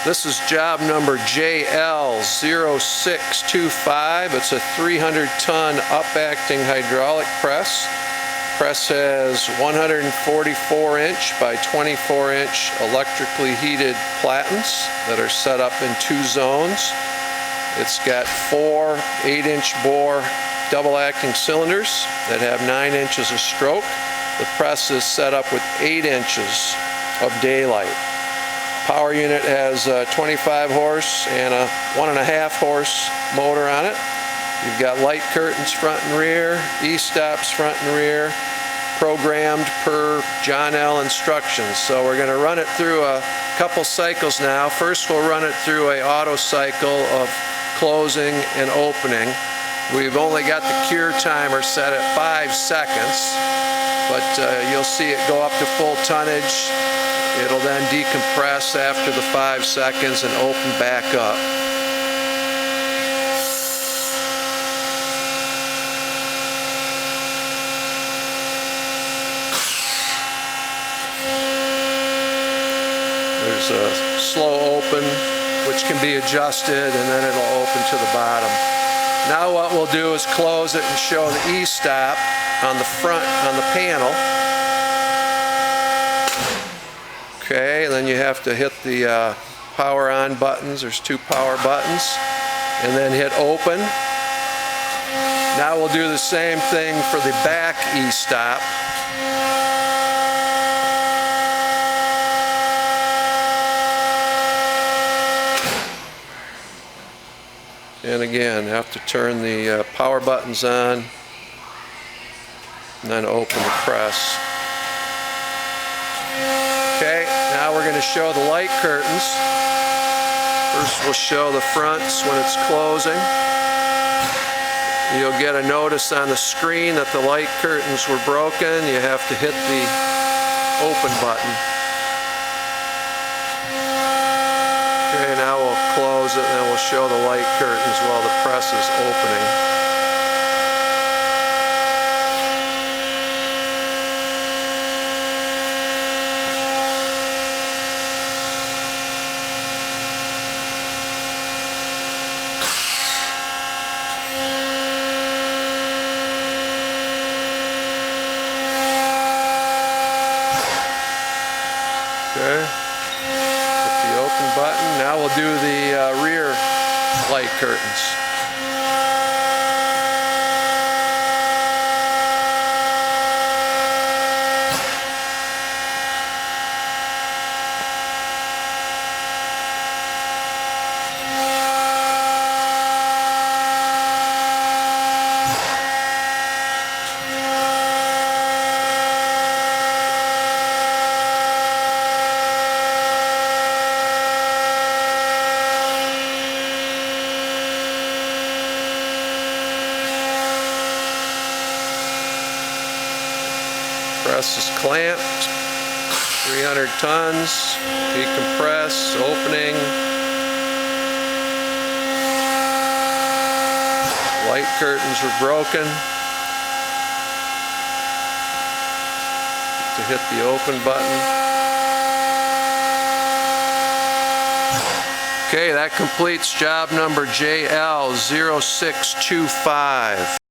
This is job number JL-0625. It's a 300-ton up-acting hydraulic press. Press has 144-inch by 24-inch electrically heated platens that are set up in 2 zones. It's got 4 8-inch bore double-acting cylinders that have 9 inches of stroke. The press is set up with 8 inches of daylight. Power unit has a 25 horse and a 1.5 horse motor on it. You've got light curtains front and rear, e-stops front and rear, programmed per John L. instructions. So we're going to run it through a couple cycles now. First we'll run it through an auto cycle of closing and opening. We've only got the cure timer set at 5 seconds, but you'll see it go up to full tonnage. It'll then decompress after the 5 seconds and open back up. There's a slow open, which can be adjusted, and then it'll open to the bottom. Now what we'll do is close it and show the e-stop on the front, on the panel. Okay, and then you have to hit the power on buttons. There's 2 power buttons, and then hit open. Now we'll do the same thing for the back e-stop. And again, have to turn the power buttons on and then open the press. Okay, now we're going to show the light curtains. First we'll show the fronts when it's closing. You'll get a notice on the screen that the light curtains were broken. You have to hit the open button. Okay, now we'll close it and then we'll show the light curtains while the press is opening. Okay, hit the open button. Now we'll do the rear light curtains. Press is clamped, 300 tons, decompress, opening. Light curtains were broken. To hit the open button. Okay, that completes job number JL-0625.